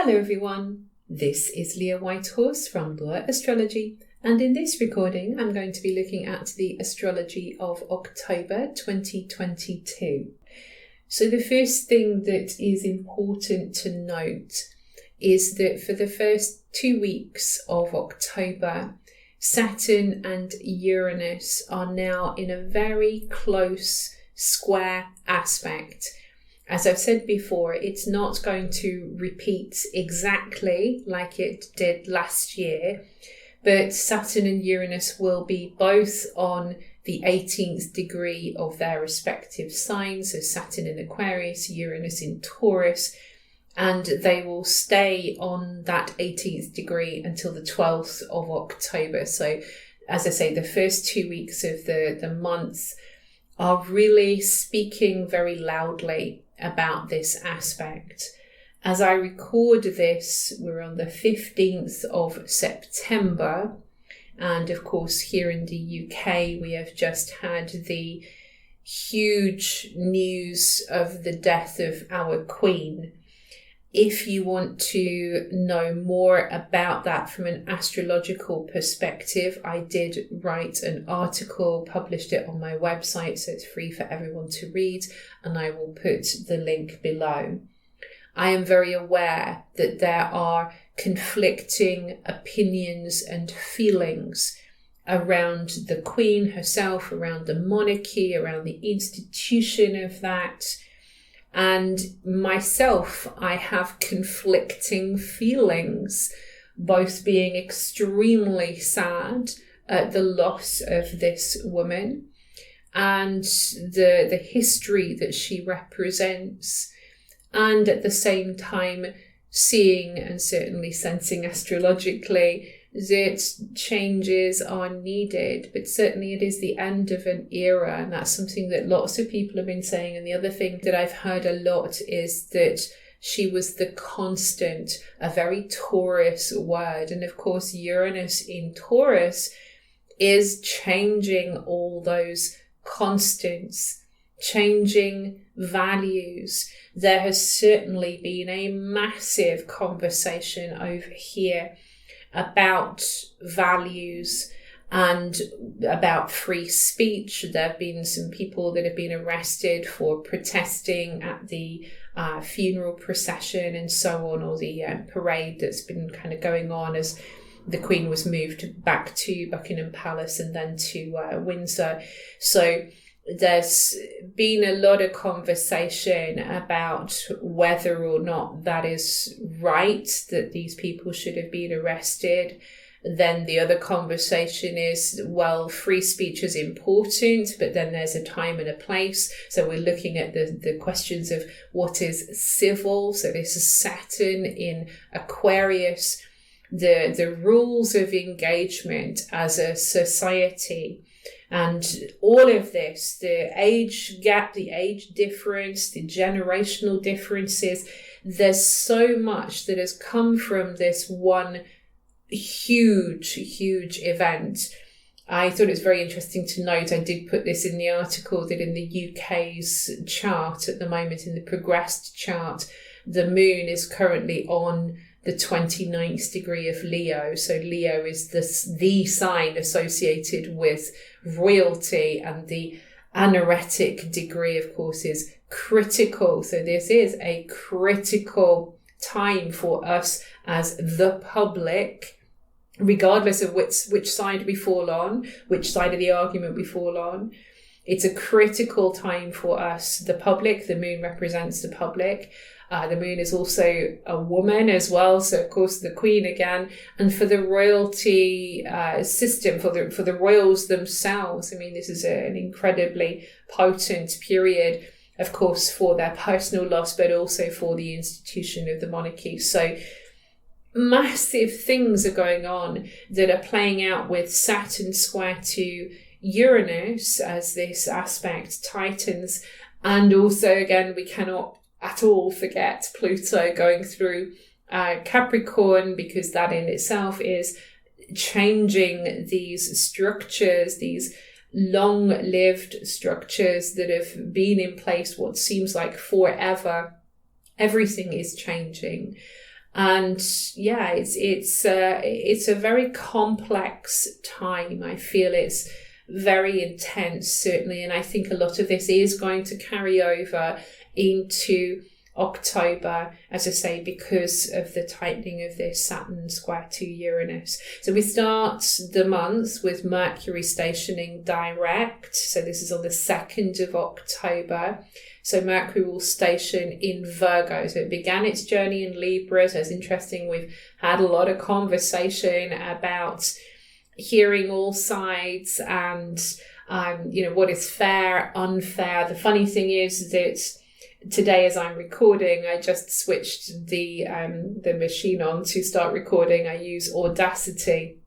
Hello everyone, this is Leah Whitehorse from Leah Astrology, and in this recording I'm going to be looking at the astrology of October 2022. So the first thing that is important to note is that for the first 2 weeks of October, Saturn and Uranus are now in a very close square aspect. As I've said before, it's not going to repeat exactly like it did last year, but Saturn and Uranus will be both on the 18th degree of their respective signs, so Saturn in Aquarius, Uranus in Taurus, and they will stay on that 18th degree until the 12th of October. So, as I say, the first 2 weeks of the month are really speaking very loudly about this aspect. As I record this, we're on the 15th of September, and of course here in the UK we have just had the huge news of the death of our Queen. If you want to know more about that from an astrological perspective, I did write an article, published it on my website, so it's free for everyone to read, and I will put the link below. I am very aware that there are conflicting opinions and feelings around the Queen herself, around the monarchy, around the institution of that. And myself, I have conflicting feelings, both being extremely sad at the loss of this woman and the history that she represents, and at the same time seeing and certainly sensing astrologically that changes are needed, but certainly it is the end of an era, and that's something that lots of people have been saying. And the other thing that I've heard a lot is that she was the constant, a very Taurus word, and of course Uranus in Taurus is changing all those constants, changing values. There has certainly been a massive conversation over here about values and about free speech. There have been some people that have been arrested for protesting at the funeral procession and so on, or the parade that's been kind of going on as the Queen was moved back to Buckingham Palace and then to Windsor. So there's been a lot of conversation about whether or not that is right, that these people should have been arrested. Then the other conversation is, well, free speech is important, but then there's a time and a place. So we're looking at the questions of what is civil. So this is Saturn in Aquarius, the rules of engagement as a society. And all of this, the age gap, the age difference, the generational differences, there's so much that has come from this one huge event. I thought it was very interesting to note, I did put this in the article, that in the UK's chart at the moment, in the progressed chart, the moon is currently on the 29th degree of Leo. So Leo is the sign associated with royalty, and the anaretic degree, of course, is critical. So this is a critical time for us as the public, regardless of which side we fall on, which side of the argument we fall on. It's a critical time for us, the public. The moon represents the public. The moon is also a woman as well, so of course the Queen again. And for the royalty system, for the royals themselves, I mean, this is an incredibly potent period, of course, for their personal loss, but also for the institution of the monarchy. So massive things are going on that are playing out with Saturn square to Uranus as this aspect tightens. And also, again, we cannot at all forget Pluto going through Capricorn, because that in itself is changing these structures, these long-lived structures that have been in place what seems like forever. Everything is changing. And yeah, it's a very complex time. I feel it's very intense, certainly, and I think a lot of this is going to carry over into October, as I say, because of the tightening of this Saturn square to Uranus. So we start the month with Mercury stationing direct. So this is on the 2nd of October. So Mercury will station in Virgo. So it began its journey in Libra. So it's interesting. We've had a lot of conversation about hearing all sides and, what is fair, unfair. The funny thing is that today, as I'm recording, I just switched the machine on to start recording. I use Audacity,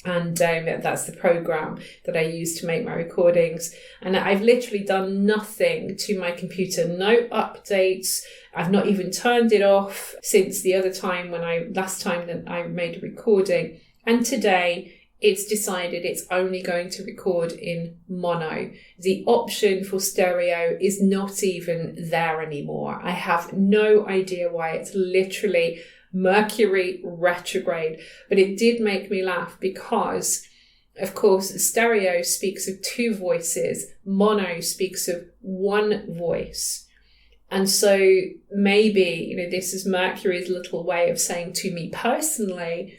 and that's the program that I use to make my recordings. And I've literally done nothing to my computer, no updates. I've not even turned it off since the other time last time that I made a recording. And today, it's decided it's only going to record in mono. The option for stereo is not even there anymore. I have no idea why. It's literally Mercury retrograde. But it did make me laugh because, of course, stereo speaks of two voices. Mono speaks of one voice. And so maybe, this is Mercury's little way of saying to me personally,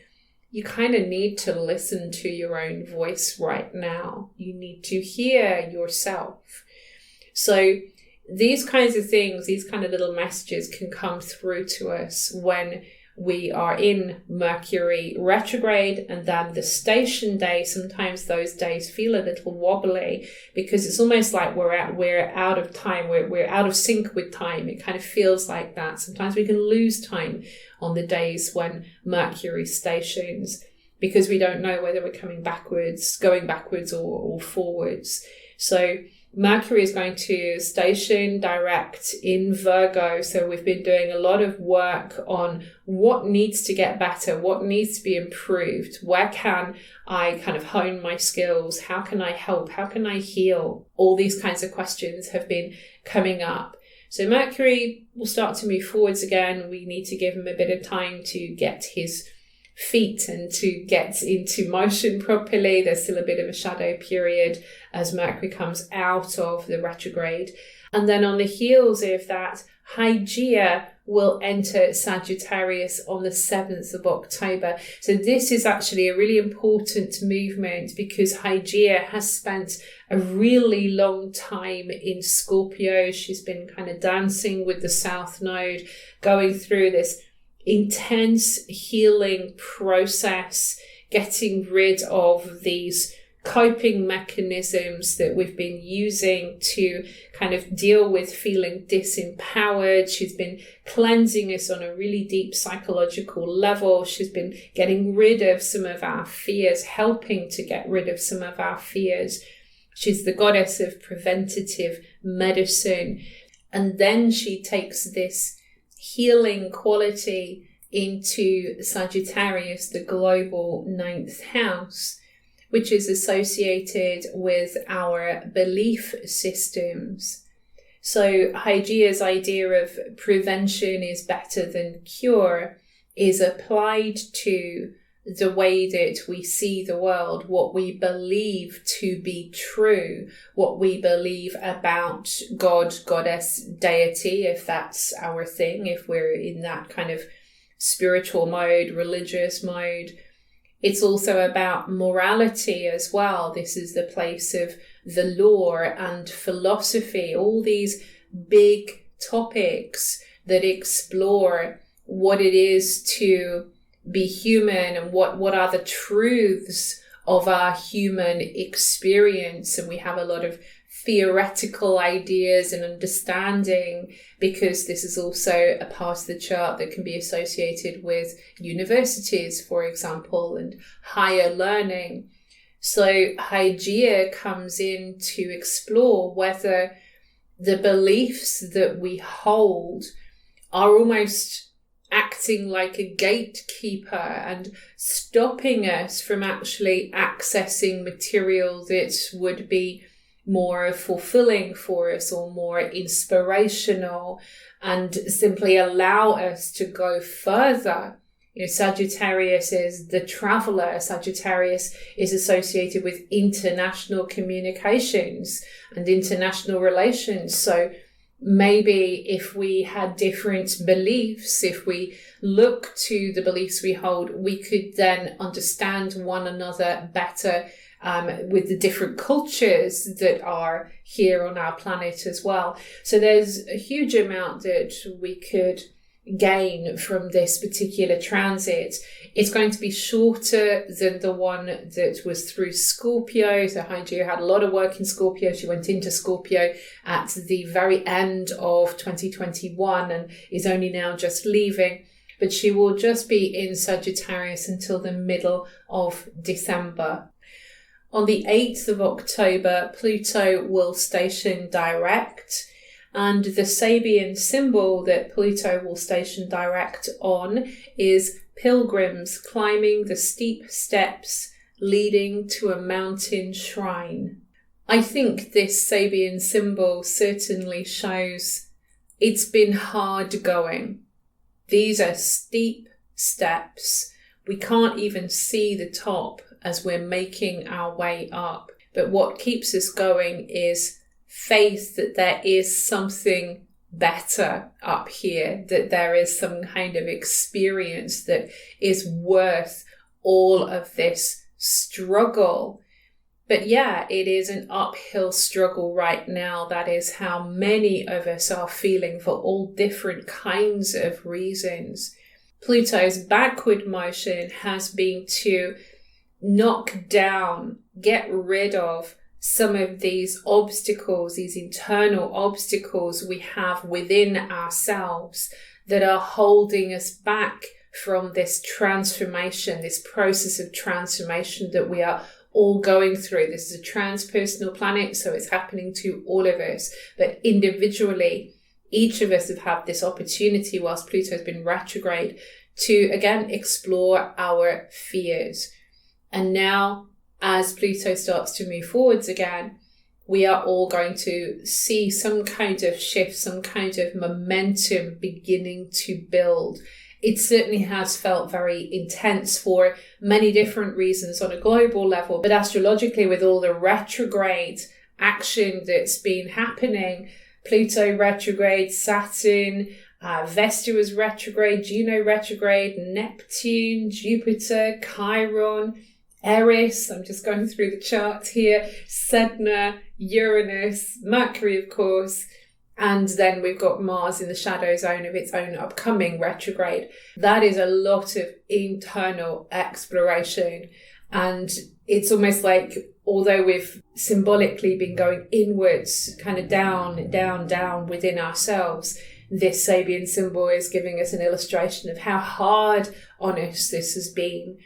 you kind of need to listen to your own voice right now. You need to hear yourself. So these kinds of things, these kind of little messages can come through to us when we are in Mercury retrograde, and then the station day. Sometimes those days feel a little wobbly because it's almost like we're out of time. We're out of sync with time. It kind of feels like that. Sometimes we can lose time on the days when Mercury stations because we don't know whether we're going backwards or forwards. So Mercury is going to station direct in Virgo. So we've been doing a lot of work on what needs to get better, what needs to be improved, where can I kind of hone my skills, how can I help, how can I heal? All these kinds of questions have been coming up. So Mercury will start to move forwards again. We need to give him a bit of time to get his feet and to get into motion properly. There's still a bit of a shadow period as Mercury comes out of the retrograde. And then on the heels of that, Hygeia will enter Sagittarius on the 7th of October. So this is actually a really important movement because Hygeia has spent a really long time in Scorpio. She's been kind of dancing with the South Node, going through this intense healing process, getting rid of these coping mechanisms that we've been using to kind of deal with feeling disempowered. She's been cleansing us on a really deep psychological level. She's been getting rid of some of our fears, helping to get rid of some of our fears. She's the goddess of preventative medicine. And then she takes this healing quality into Sagittarius, the global 9th house, which is associated with our belief systems. So Hygeia's idea of prevention is better than cure is applied to the way that we see the world, what we believe to be true, what we believe about God, goddess, deity, if that's our thing, if we're in that kind of spiritual mode, religious mode. It's also about morality as well. This is the place of the law and philosophy, all these big topics that explore what it is to be human and what are the truths of our human experience. And we have a lot of theoretical ideas and understanding because this is also a part of the chart that can be associated with universities, for example, and higher learning. So Hygeia comes in to explore whether the beliefs that we hold are almost acting like a gatekeeper and stopping us from actually accessing material that would be more fulfilling for us or more inspirational and simply allow us to go further. Sagittarius is the traveler. Sagittarius is associated with international communications and international relations. So maybe if we had different beliefs, if we look to the beliefs we hold, we could then understand one another better with the different cultures that are here on our planet as well. So there's a huge amount that we could gain from this particular transit. It's going to be shorter than the one that was through Scorpio. So Hygeia had a lot of work in Scorpio. She went into Scorpio at the very end of 2021 and is only now just leaving. But she will just be in Sagittarius until the middle of December. On the 8th of October, Pluto will station direct, and the Sabian symbol that Pluto will station direct on is pilgrims climbing the steep steps leading to a mountain shrine. I think this Sabian symbol certainly shows it's been hard going. These are steep steps. We can't even see the top as we're making our way up. But what keeps us going is faith that there is something better up here, that there is some kind of experience that is worth all of this struggle. But yeah, it is an uphill struggle right now. That is how many of us are feeling for all different kinds of reasons. Pluto's backward motion has been to knock down, get rid of some of these obstacles, these internal obstacles we have within ourselves that are holding us back from this transformation, this process of transformation that we are all going through. This is a transpersonal planet, so it's happening to all of us. But individually, each of us have had this opportunity whilst Pluto has been retrograde to, again, explore our fears. And now, as Pluto starts to move forwards again, we are all going to see some kind of shift, some kind of momentum beginning to build. It certainly has felt very intense for many different reasons on a global level, but astrologically, with all the retrograde action that's been happening, Pluto retrograde, Saturn, Vesta was retrograde, Juno retrograde, Neptune, Jupiter, Chiron, Aries, I'm just going through the chart here, Sedna, Uranus, Mercury, of course, and then we've got Mars in the shadow zone of its own upcoming retrograde. That is a lot of internal exploration. And it's almost like, although we've symbolically been going inwards, kind of down, down, down within ourselves, this Sabian symbol is giving us an illustration of how hard on us this has been.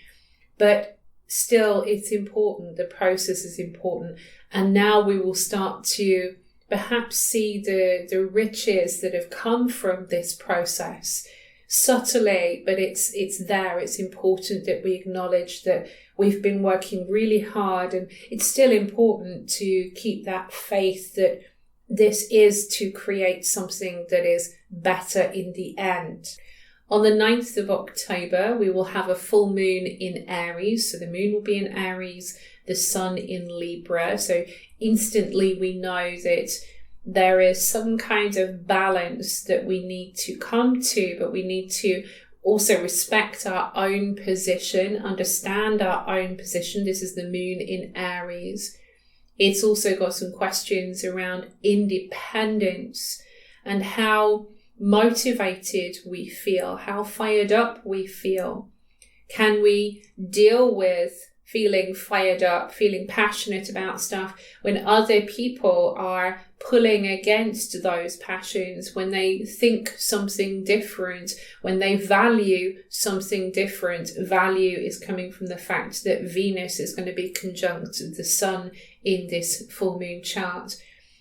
But still, it's important. The process is important. And now we will start to perhaps see the riches that have come from this process subtly, but it's there. It's important that we acknowledge that we've been working really hard, and it's still important to keep that faith that this is to create something that is better in the end. On the 9th of October, we will have a full moon in Aries. So the moon will be in Aries, the sun in Libra. So instantly we know that there is some kind of balance that we need to come to, but we need to also respect our own position, understand our own position. This is the moon in Aries. It's also got some questions around independence and how motivated we feel, how fired up we feel. Can we deal with feeling fired up, feeling passionate about stuff when other people are pulling against those passions, when they think something different, when they value something different? Value is coming from the fact that Venus is going to be conjunct the sun in this full moon chart.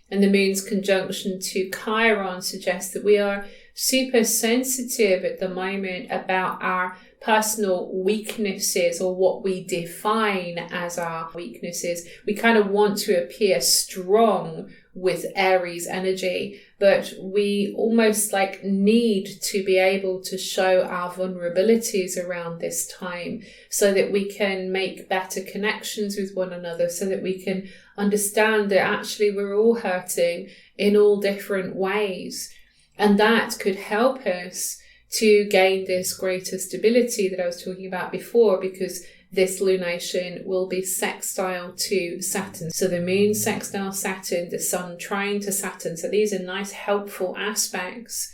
And the moon's conjunction to Chiron suggests that we are super sensitive at the moment about our personal weaknesses, or what we define as our weaknesses. We kind of want to appear strong with Aries energy, but we almost like need to be able to show our vulnerabilities around this time so that we can make better connections with one another, so that we can understand that actually we're all hurting in all different ways. And that could help us to gain this greater stability that I was talking about before, because this lunation will be sextile to Saturn. So the moon sextile Saturn, the sun trine to Saturn. So these are nice, helpful aspects.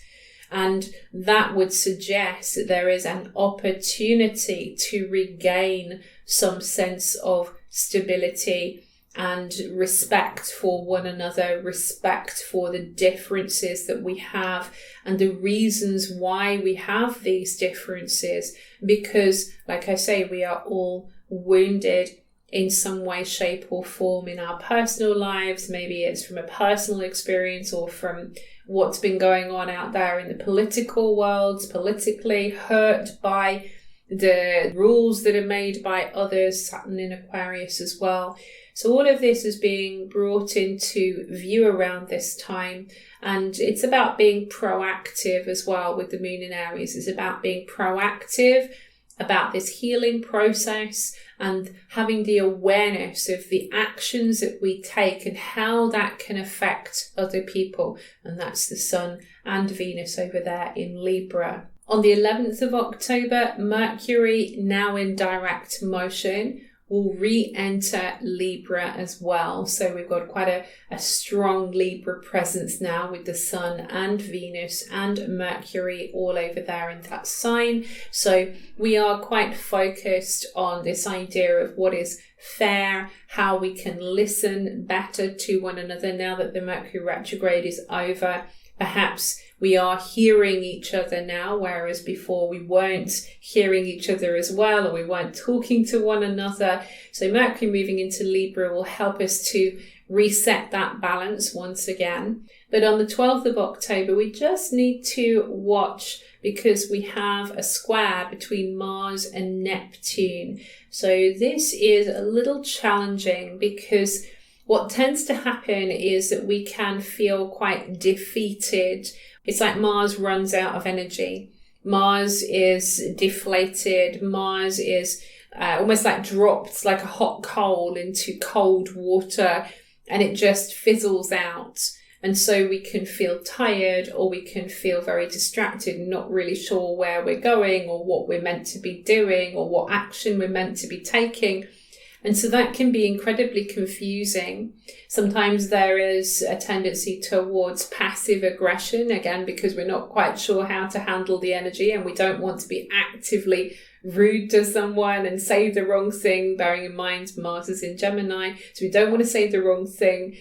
And that would suggest that there is an opportunity to regain some sense of stability and respect for one another, respect for the differences that we have and the reasons why we have these differences. Because, like I say, we are all wounded in some way, shape or form in our personal lives. Maybe it's from a personal experience or from what's been going on out there in the political world, politically hurt by the rules that are made by others, Saturn in Aquarius as well. So all of this is being brought into view around this time, and it's about being proactive as well with the moon in Aries. It's about being proactive about this healing process and having the awareness of the actions that we take and how that can affect other people. And that's the Sun and Venus over there in Libra. On the 11th of October, Mercury, now in direct motion, will re-enter Libra as well. So we've got quite a strong Libra presence now with the Sun and Venus and Mercury all over there in that sign. So we are quite focused on this idea of what is fair, how we can listen better to one another now that the Mercury retrograde is over. Perhaps we are hearing each other now, whereas before we weren't hearing each other as well, or we weren't talking to one another. So Mercury moving into Libra will help us to reset that balance once again. But on the 12th of October, we just need to watch, because we have a square between Mars and Neptune. So this is a little challenging, because what tends to happen is that we can feel quite defeated. It's like Mars runs out of energy. Mars is deflated. Mars is almost like dropped like a hot coal into cold water, and it just fizzles out. And so we can feel tired, or we can feel very distracted, not really sure where we're going or what we're meant to be doing or what action we're meant to be taking. And so that can be incredibly confusing. Sometimes there is a tendency towards passive aggression, again, because we're not quite sure how to handle the energy and we don't want to be actively rude to someone and say the wrong thing, bearing in mind Mars is in Gemini. So we don't want to say the wrong thing,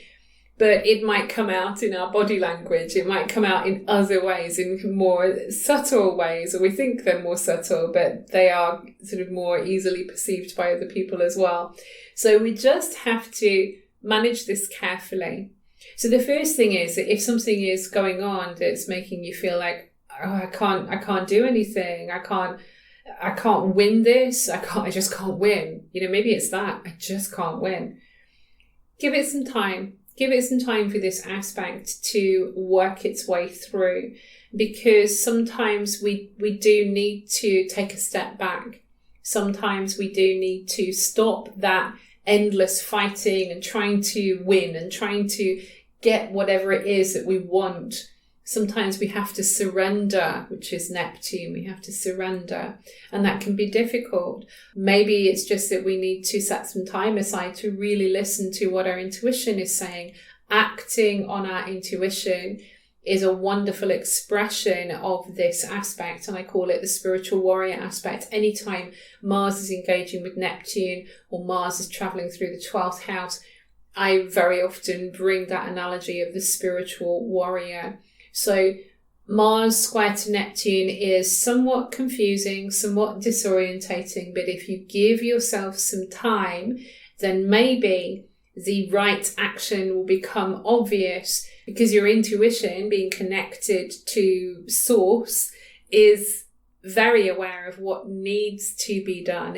but it might come out in our body language. It might come out in other ways, in more subtle ways, or we think they're more subtle, but they are sort of more easily perceived by other people as well. So we just have to manage this carefully. So the first thing is that if something is going on that's making you feel like, oh, I can't do anything. I can't win this. I just can't win. You know, maybe it's that. I just can't win. Give it some time. Give it some time for this aspect to work its way through, because sometimes we do need to take a step back. Sometimes we do need to stop that endless fighting and trying to win and trying to get whatever it is that we want. Sometimes we have to surrender, which is Neptune. We have to surrender, and that can be difficult. Maybe it's just that we need to set some time aside to really listen to what our intuition is saying. Acting on our intuition is a wonderful expression of this aspect, and I call it the spiritual warrior aspect. Anytime Mars is engaging with Neptune or Mars is traveling through the 12th house, I very often bring that analogy of the spiritual warrior. So Mars square to Neptune is somewhat confusing, somewhat disorientating, but if you give yourself some time, then maybe the right action will become obvious, because your intuition, being connected to source, is very aware of what needs to be done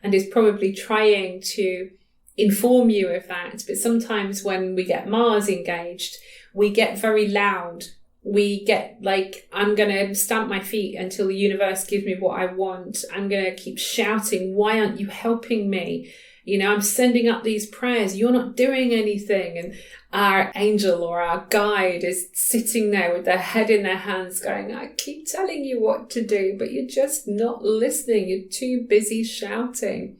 and is probably trying to inform you of that. But sometimes when we get Mars engaged, we get very loud. We get like, I'm going to stamp my feet until the universe gives me what I want. I'm going to keep shouting, why aren't you helping me? You know, I'm sending up these prayers, you're not doing anything. And our angel or our guide is sitting there with their head in their hands going, I keep telling you what to do, but you're just not listening. You're too busy shouting.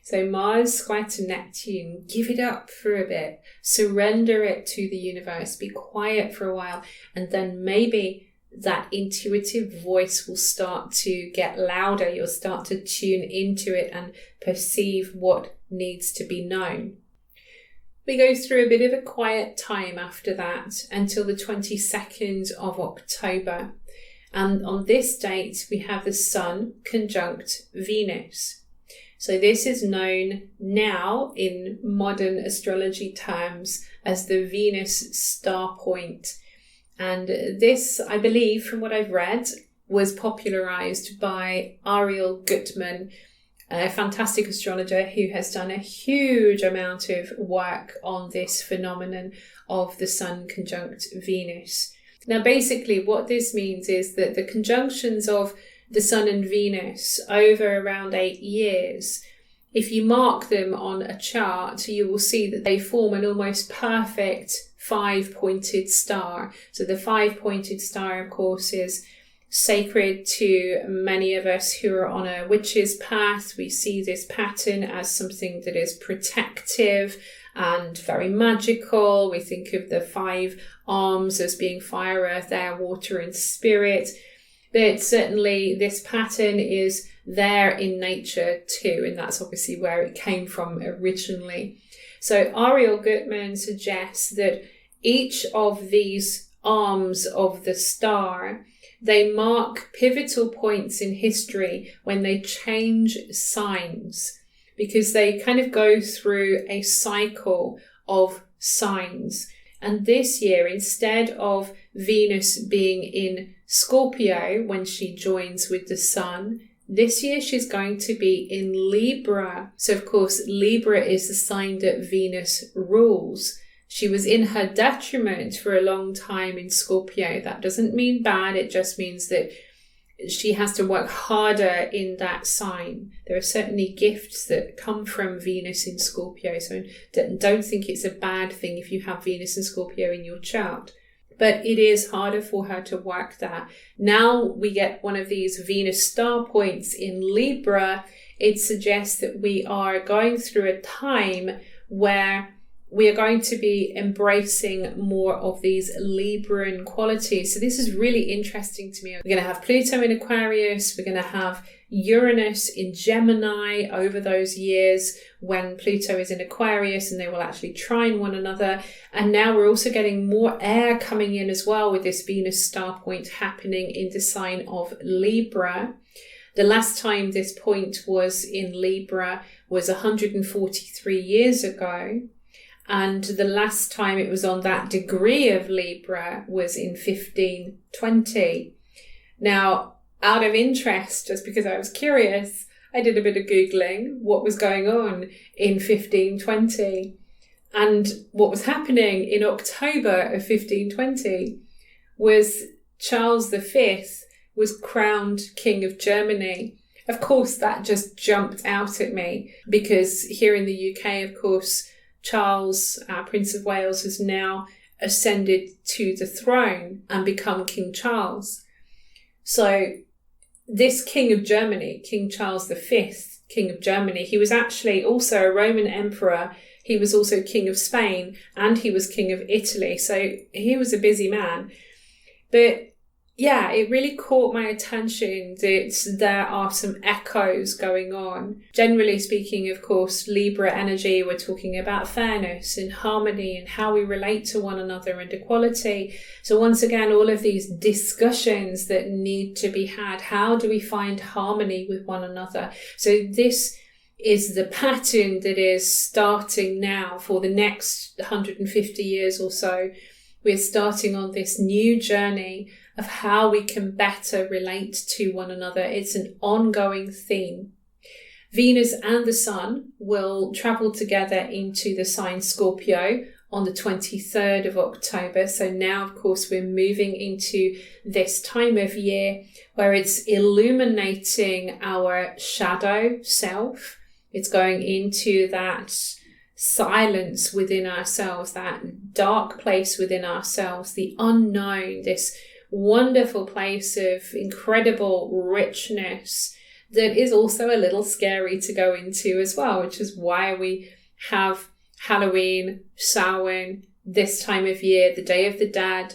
So Mars square to Neptune, give it up for a bit, surrender it to the universe, be quiet for a while, and then maybe that intuitive voice will start to get louder. You'll start to tune into it and perceive what needs to be known. We go through a bit of a quiet time after that until the 22nd of October. And on this date, we have the Sun conjunct Venus. So this is known now in modern astrology terms as the Venus star point. And this, I believe, from what I've read, was popularized by Ariel Gutman, a fantastic astrologer who has done a huge amount of work on this phenomenon of the Sun conjunct Venus. Now, basically, what this means is that the conjunctions of the Sun and Venus over around 8 years, if you mark them on a chart, you will see that they form an almost perfect 5-pointed star. So the 5-pointed star, of course, is sacred to many of us who are on a witch's path. We see this pattern as something that is protective and very magical. We think of the 5 arms as being fire, earth, air, water, and spirit. But certainly this pattern is there in nature too, and that's obviously where it came from originally. So Ariel Gutman suggests that each of these arms of the star, they mark pivotal points in history when they change signs, because they kind of go through a cycle of signs. And this year, instead of Venus being in Scorpio when she joins with the Sun, this year she's going to be in Libra. So of course, Libra is the sign that Venus rules. She was in her detriment for a long time in Scorpio. That doesn't mean bad. It just means that she has to work harder in that sign. There are certainly gifts that come from Venus in Scorpio. So don't think it's a bad thing if you have Venus and Scorpio in your chart. But it is harder for her to work that. Now we get one of these Venus star points in Libra. It suggests that we are going through a time where we are going to be embracing more of these Libran qualities. So this is really interesting to me. We're going to have Pluto in Aquarius. We're going to have Uranus in Gemini over those years when Pluto is in Aquarius, and they will actually trine one another. And now we're also getting more air coming in as well with this Venus star point happening in the sign of Libra. The last time this point was in Libra was 143 years ago. And the last time it was on that degree of Libra was in 1520. Now, out of interest, just because I was curious, I did a bit of Googling what was going on in 1520. And what was happening in October of 1520 was Charles V was crowned King of Germany. Of course, that just jumped out at me because here in the UK, of course, Charles, Prince of Wales, has now ascended to the throne and become King Charles. So this King of Germany, King Charles V, King of Germany, he was actually also a Roman emperor. He was also King of Spain and he was King of Italy. So he was a busy man. But yeah, it really caught my attention that there are some echoes going on. Generally speaking, of course, Libra energy, we're talking about fairness and harmony and how we relate to one another and equality. So once again, all of these discussions that need to be had. How do we find harmony with one another? So this is the pattern that is starting now for the next 150 years or so. We're starting on this new journey of how we can better relate to one another. It's an ongoing theme. Venus and the Sun will travel together into the sign Scorpio on the 23rd of October. So now, of course, we're moving into this time of year where it's illuminating our shadow self. It's going into that silence within ourselves, that dark place within ourselves, the unknown, this wonderful place of incredible richness that is also a little scary to go into as well, which is why we have Halloween, Samhain, this time of year, the Day of the Dead.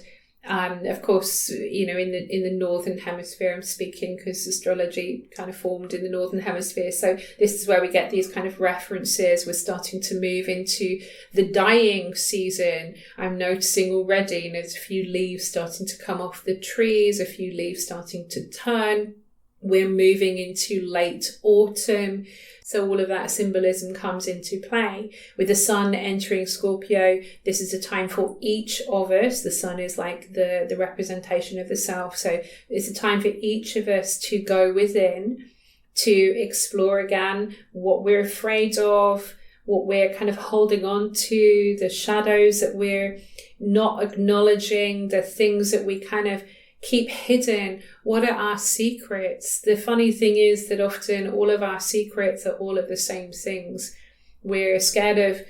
Of course, in the Northern Hemisphere, I'm speaking because astrology kind of formed in the Northern Hemisphere. So this is where we get these kind of references. We're starting to move into the dying season. I'm noticing already, there's a few leaves starting to come off the trees, a few leaves starting to turn. We're moving into late autumn. So all of that symbolism comes into play. With the Sun entering Scorpio, this is a time for each of us. The Sun is like the representation of the self. So it's a time for each of us to go within, to explore again what we're afraid of, what we're kind of holding on to, the shadows that we're not acknowledging, the things that we kind of keep hidden. What are our secrets? The funny thing is that often all of our secrets are all of the same things. We're scared of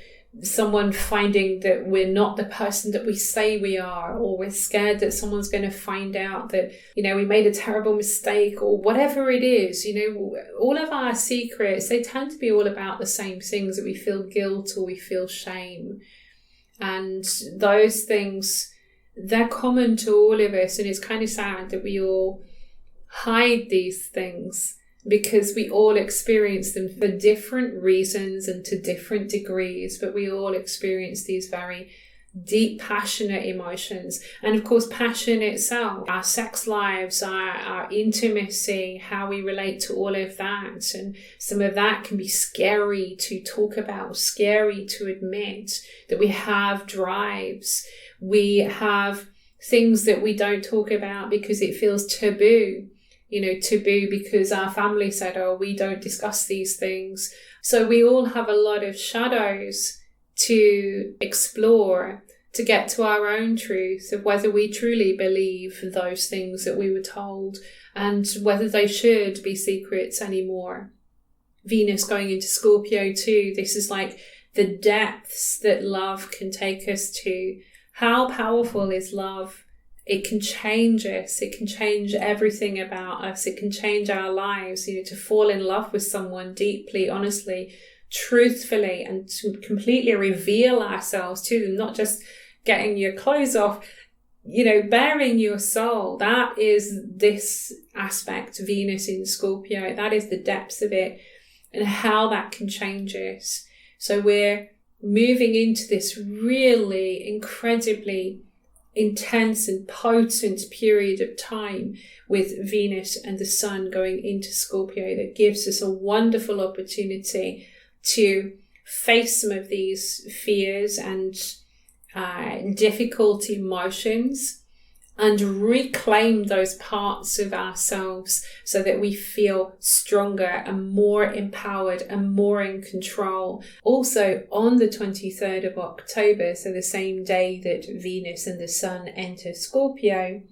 someone finding that we're not the person that we say we are, or we're scared that someone's going to find out that, we made a terrible mistake, or whatever it is. All of our secrets, they tend to be all about the same things, that we feel guilt or we feel shame. And those things, they're common to all of us, and it's kind of sad that we all hide these things because we all experience them for different reasons and to different degrees, but we all experience these very deep, passionate emotions. And of course, passion itself, our sex lives, our intimacy, how we relate to all of that. And some of that can be scary to talk about, scary to admit that we have drives. We have things that we don't talk about because it feels taboo. Taboo because our family said, we don't discuss these things. So we all have a lot of shadows to explore, to get to our own truth of whether we truly believe those things that we were told and whether they should be secrets anymore. Venus going into Scorpio too, this is like the depths that love can take us to. How powerful is love? It can change us. It can change everything about us. It can change our lives. To fall in love with someone deeply, honestly, truthfully, and to completely reveal ourselves to them, not just getting your clothes off, bearing your soul. That is this aspect, Venus in Scorpio. That is the depths of it and how that can change us. So we're moving into this really incredibly intense and potent period of time with Venus and the Sun going into Scorpio that gives us a wonderful opportunity to face some of these fears and difficult emotions and reclaim those parts of ourselves so that we feel stronger and more empowered and more in control. Also on the 23rd of October, so the same day that Venus and the Sun enter Scorpio,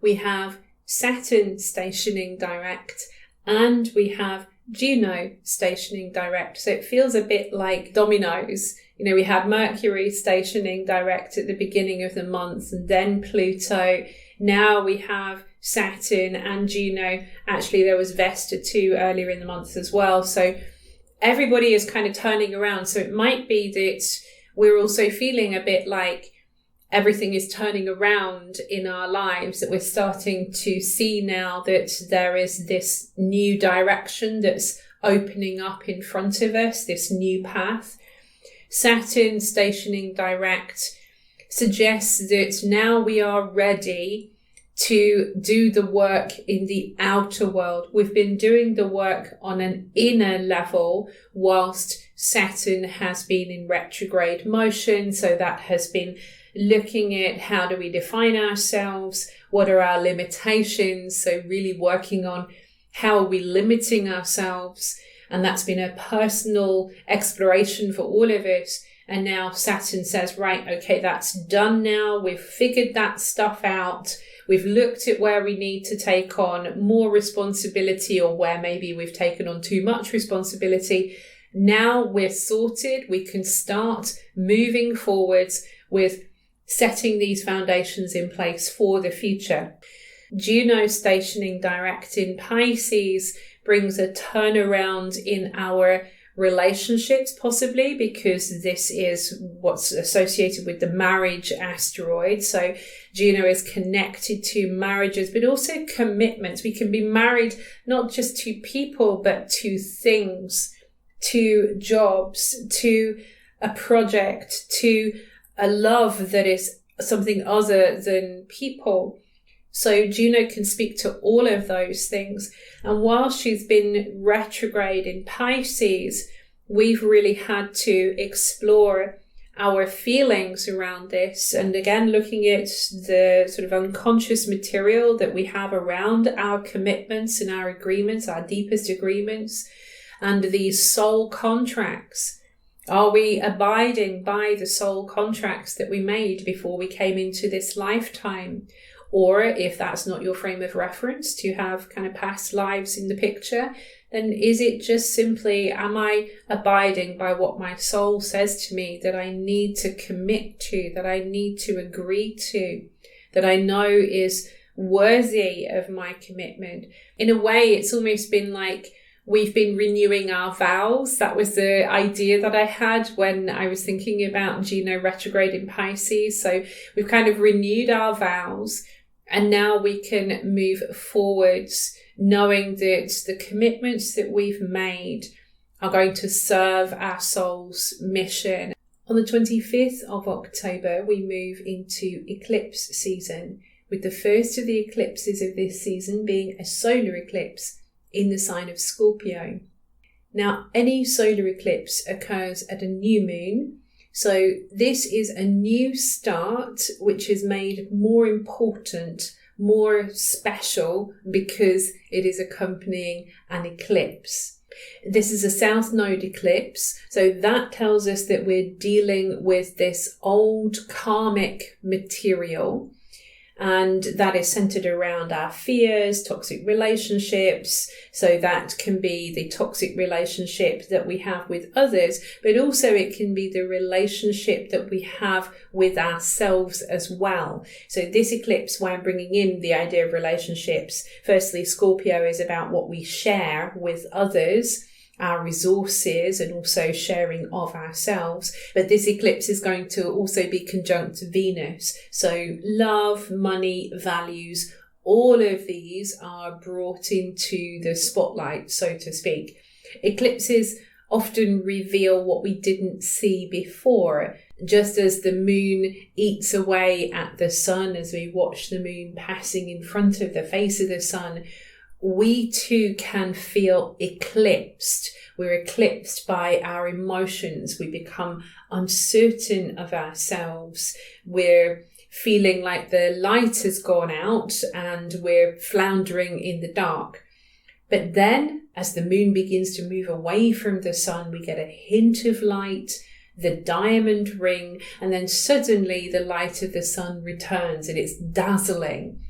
we have Saturn stationing direct and we have Juno stationing direct. So it feels a bit like dominoes. We had Mercury stationing direct at the beginning of the month and then Pluto. Now we have Saturn and Juno. Actually, there was Vesta too earlier in the month as well. So everybody is kind of turning around. So it might be that we're also feeling a bit like everything is turning around in our lives, that we're starting to see now that there is this new direction that's opening up in front of us, this new path. Saturn stationing direct suggests that now we are ready to do the work in the outer world. We've been doing the work on an inner level whilst Saturn has been in retrograde motion. So that has been looking at how do we define ourselves, what are our limitations, so really working on how are we limiting ourselves. And that's been a personal exploration for all of us. And now Saturn says, right, okay, that's done now. We've figured that stuff out. We've looked at where we need to take on more responsibility or where maybe we've taken on too much responsibility. Now we're sorted. We can start moving forwards with setting these foundations in place for the future. Juno stationing direct in Pisces brings a turnaround in our relationships, possibly because this is what's associated with the marriage asteroid. So Juno is connected to marriages, but also commitments. We can be married not just to people, but to things, to jobs, to a project, to a love that is something other than people. So Juno can speak to all of those things. And while she's been retrograde in Pisces, we've really had to explore our feelings around this. And again, looking at the sort of unconscious material that we have around our commitments and our agreements, our deepest agreements, and these soul contracts. Are we abiding by the soul contracts that we made before we came into this lifetime? Or if that's not your frame of reference to have kind of past lives in the picture, then is it just simply, am I abiding by what my soul says to me that I need to commit to, that I need to agree to, that I know is worthy of my commitment? In a way, it's almost been like we've been renewing our vows. That was the idea that I had when I was thinking about Juno retrograde in Pisces. So we've kind of renewed our vows. And now we can move forwards knowing that the commitments that we've made are going to serve our soul's mission. On the 25th of October, we move into eclipse season, with the first of the eclipses of this season being a solar eclipse in the sign of Scorpio. Now, any solar eclipse occurs at a new moon. So this is a new start, which is made more important, more special, because it is accompanying an eclipse. This is a south node eclipse. So that tells us that we're dealing with this old karmic material. And that is centered around our fears, toxic relationships. So that can be the toxic relationship that we have with others, but also it can be the relationship that we have with ourselves as well. So this eclipse, why I'm bringing in the idea of relationships, firstly, Scorpio is about what we share with others, our resources, and also sharing of ourselves. But this eclipse is going to also be conjunct Venus. So love, money, values, all of these are brought into the spotlight, so to speak. Eclipses often reveal what we didn't see before. Just as the moon eats away at the sun, as we watch the moon passing in front of the face of the sun, we too can feel eclipsed. We're eclipsed by our emotions. We become uncertain of ourselves. We're feeling like the light has gone out and we're floundering in the dark. But then, as the moon begins to move away from the sun, we get a hint of light, the diamond ring, and then suddenly the light of the sun returns and it's dazzling.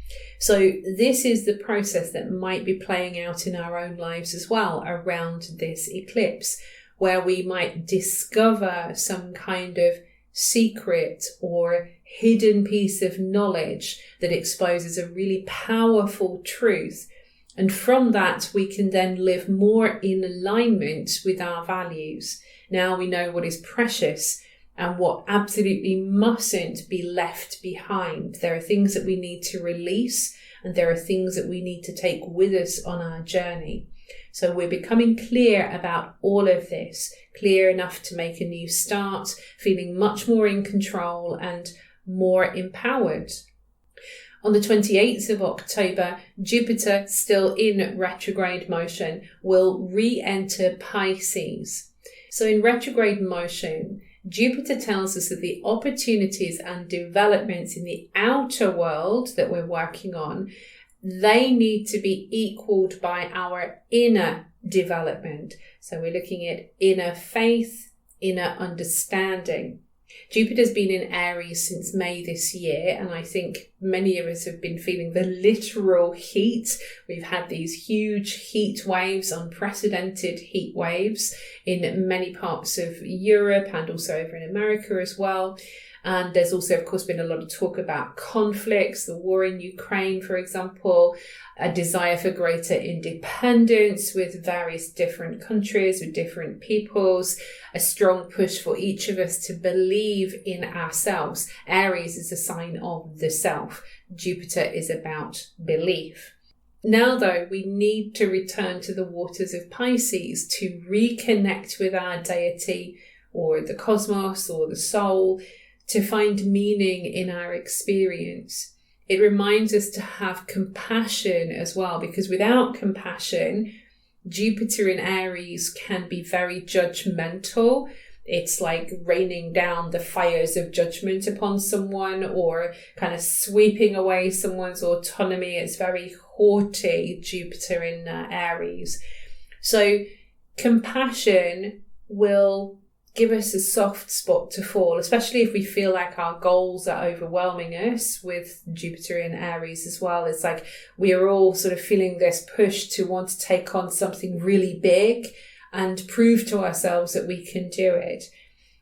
So this is the process that might be playing out in our own lives as well around this eclipse, where we might discover some kind of secret or hidden piece of knowledge that exposes a really powerful truth. And from that, we can then live more in alignment with our values. Now we know what is precious and what absolutely mustn't be left behind. There are things that we need to release, and there are things that we need to take with us on our journey. So we're becoming clear about all of this, clear enough to make a new start, feeling much more in control and more empowered. On the 28th of October, Jupiter, still in retrograde motion, will re-enter Pisces. So in retrograde motion, Jupiter tells us that the opportunities and developments in the outer world that we're working on, they need to be equaled by our inner development. So we're looking at inner faith, inner understanding. Jupiter's been in Aries since May this year, and I think many of us have been feeling the literal heat. We've had these huge heat waves, unprecedented heat waves in many parts of Europe and also over in America as well. And there's also, of course, been a lot of talk about conflicts, the war in Ukraine, for example, a desire for greater independence with various different countries, with different peoples, a strong push for each of us to believe in ourselves. Aries is a sign of the self. Jupiter is about belief. Now, though, we need to return to the waters of Pisces to reconnect with our deity or the cosmos or the soul, to find meaning in our experience. It reminds us to have compassion as well, because without compassion, Jupiter in Aries can be very judgmental. It's like raining down the fires of judgment upon someone or kind of sweeping away someone's autonomy. It's very haughty, Jupiter in Aries. So compassion will give us a soft spot to fall, especially if we feel like our goals are overwhelming us with Jupiter in Aries as well. It's like we are all sort of feeling this push to want to take on something really big and prove to ourselves that we can do it.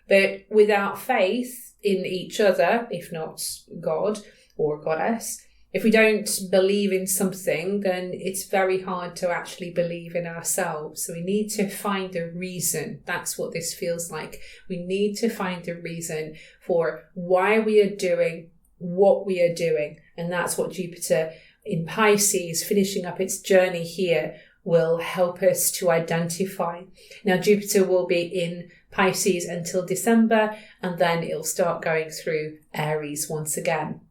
But without faith in each other, if not God or Goddess, if we don't believe in something, then it's very hard to actually believe in ourselves. So we need to find a reason. That's what this feels like. We need to find a reason for why we are doing what we are doing. And that's what Jupiter in Pisces, finishing up its journey here, will help us to identify. Now, Jupiter will be in Pisces until December, and then it'll start going through Aries once again.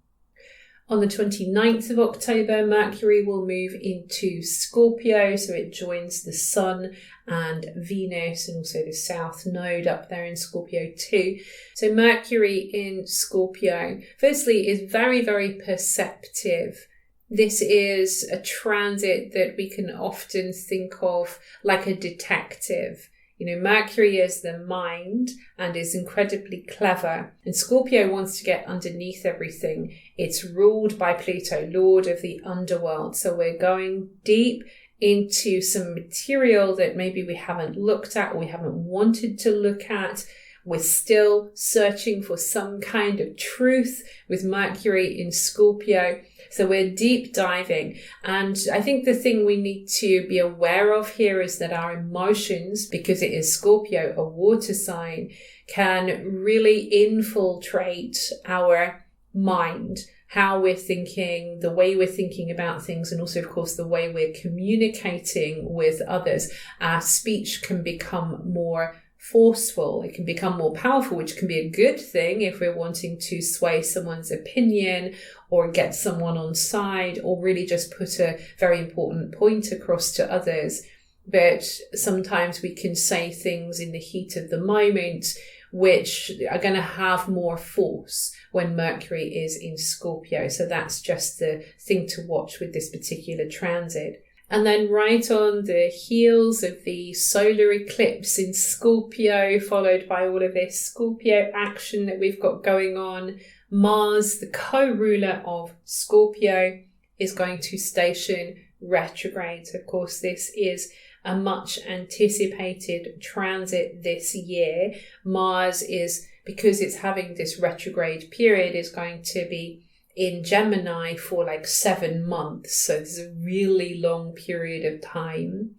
On the 29th of October, Mercury will move into Scorpio, so it joins the Sun and Venus and also the South Node up there in Scorpio too. So Mercury in Scorpio, firstly, is very, very perceptive. This is a transit that we can often think of like a detective. You know, Mercury is the mind and is incredibly clever. And Scorpio wants to get underneath everything. It's ruled by Pluto, Lord of the underworld. So we're going deep into some material that maybe we haven't looked at or we haven't wanted to look at. We're still searching for some kind of truth with Mercury in Scorpio. So we're deep diving. And I think the thing we need to be aware of here is that our emotions, because it is Scorpio, a water sign, can really infiltrate our mind, how we're thinking, the way we're thinking about things, and also, of course, the way we're communicating with others. Our speech can become more forceful, it can become more powerful, which can be a good thing if we're wanting to sway someone's opinion or get someone on side or really just put a very important point across to others. But sometimes we can say things in the heat of the moment which are going to have more force when Mercury is in Scorpio. So that's just the thing to watch with this particular transit. And then right on the heels of the solar eclipse in Scorpio, followed by all of this Scorpio action that we've got going on, Mars, the co-ruler of Scorpio, is going to station retrograde. Of course, this is a much anticipated transit this year. Mars is, because it's having this retrograde period, is going to be in Gemini for like 7 months. So there's a really long period of time.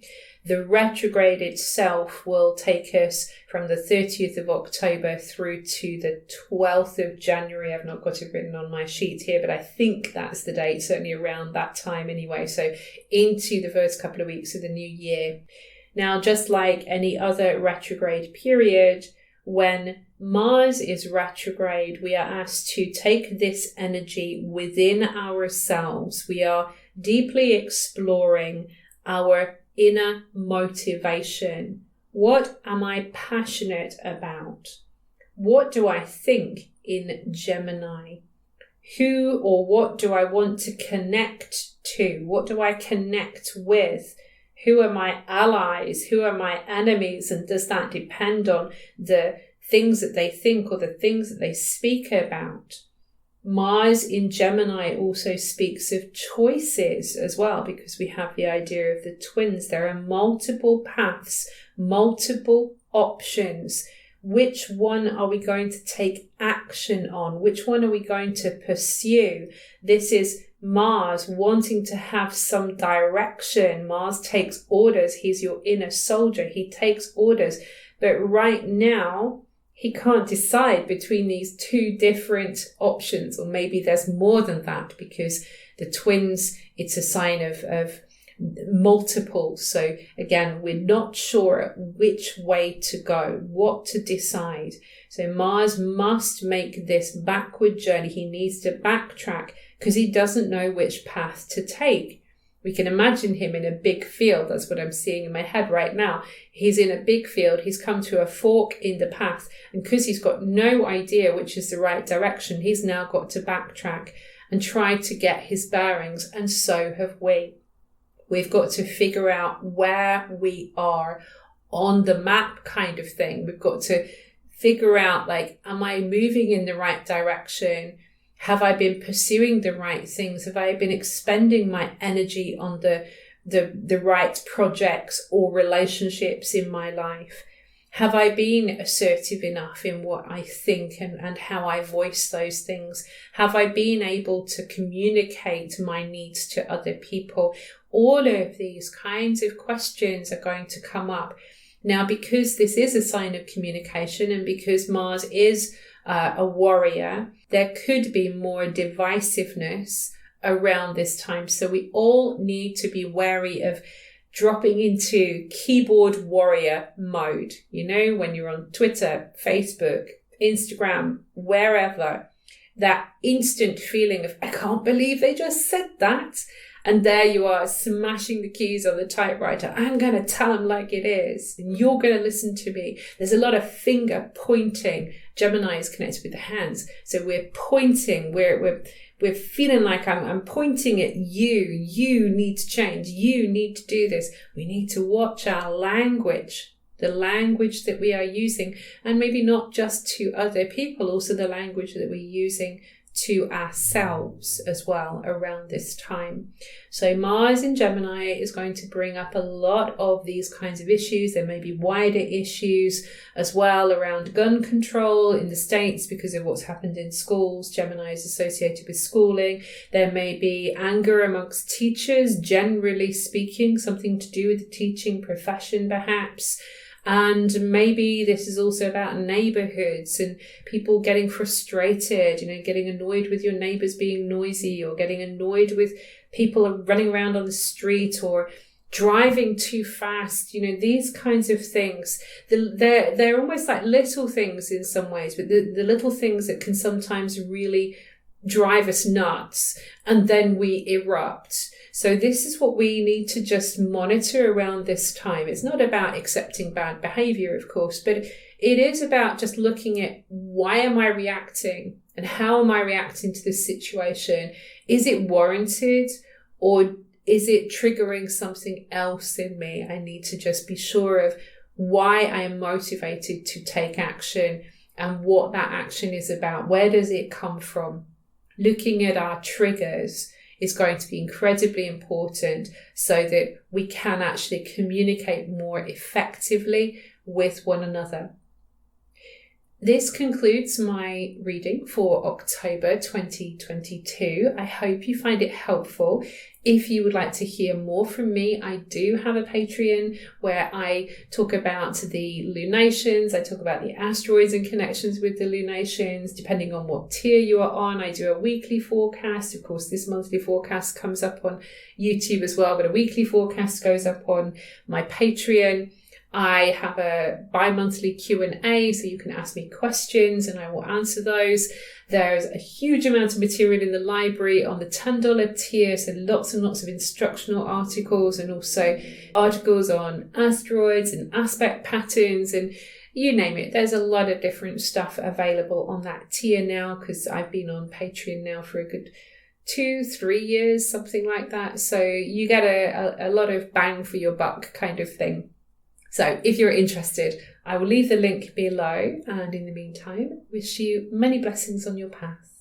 The retrograde itself will take us from the 30th of October through to the 12th of January. I've not got it written on my sheet here, but I think that's the date, certainly around that time anyway. So into the first couple of weeks of the new year. Now, just like any other retrograde period, when Mars is retrograde, we are asked to take this energy within ourselves. We are deeply exploring our inner motivation. What am I passionate about? What do I think in Gemini? Who or what do I want to connect to? What do I connect with? Who are my allies? Who are my enemies? And does that depend on the things that they think or the things that they speak about? Mars in Gemini also speaks of choices as well, because we have the idea of the twins. There are multiple paths, multiple options. Which one are we going to take action on? Which one are we going to pursue? This is Mars wanting to have some direction. Mars takes orders. He's your inner soldier. He takes orders. But right now, he can't decide between these two different options. Or maybe there's more than that, because the twins, it's a sign of multiple. So again, we're not sure which way to go, what to decide. So Mars must make this backward journey. He needs to backtrack because he doesn't know which path to take. We can imagine him in a big field. That's what I'm seeing in my head right now. He's in a big field. He's come to a fork in the path. And because he's got no idea which is the right direction, he's now got to backtrack and try to get his bearings. And so have we. We've got to figure out where we are on the map kind of thing. We've got to figure out, like, am I moving in the right direction? Have I been pursuing the right things? Have I been expending my energy on the right projects or relationships in my life? Have I been assertive enough in what I think and how I voice those things? Have I been able to communicate my needs to other people? All of these kinds of questions are going to come up. Now, because this is a sign of communication and because Mars is a warrior, there could be more divisiveness around this time. So we all need to be wary of dropping into keyboard warrior mode. You know, when you're on Twitter, Facebook, Instagram, wherever, that instant feeling of, I can't believe they just said that. And there you are, smashing the keys on the typewriter. I'm going to tell them like it is. And you're going to listen to me. There's a lot of finger pointing. Gemini is connected with the hands. So we're pointing. We're feeling like I'm pointing at you. You need to change. You need to do this. We need to watch our language, the language that we are using. And maybe not just to other people, also the language that we're using to ourselves as well around this time. So Mars in Gemini is going to bring up a lot of these kinds of issues. There may be wider issues as well around gun control in the States because of what's happened in schools. Gemini is associated with schooling. There may be anger amongst teachers, generally speaking, something to do with the teaching profession perhaps. And maybe this is also about neighborhoods and people getting frustrated, getting annoyed with your neighbors being noisy, or getting annoyed with people running around on the street or driving too fast. These kinds of things. They're almost like little things in some ways, but the little things that can sometimes really drive us nuts, and then we erupt. So this is what we need to just monitor around this time. It's not about accepting bad behavior, of course, but it is about just looking at, why am I reacting and how am I reacting to this situation? Is it warranted, or is it triggering something else in me? I need to just be sure of why I am motivated to take action and what that action is about. Where does it come from? Looking at our triggers is going to be incredibly important so that we can actually communicate more effectively with one another. This concludes my reading for October 2022. I hope you find it helpful. If you would like to hear more from me, I do have a Patreon where I talk about the lunations, I talk about the asteroids and connections with the lunations. Depending on what tier you are on, I do a weekly forecast. Of course, this monthly forecast comes up on YouTube as well, but a weekly forecast goes up on my Patreon. I have a bi-monthly Q&A, so you can ask me questions and I will answer those. There's a huge amount of material in the library on the $10 tier, so lots and lots of instructional articles, and also articles on asteroids and aspect patterns and you name it. There's a lot of different stuff available on that tier now, because I've been on Patreon now for a good 2-3 years, something like that. So you get a lot of bang for your buck kind of thing. So if you're interested, I will leave the link below. And in the meantime, wish you many blessings on your path.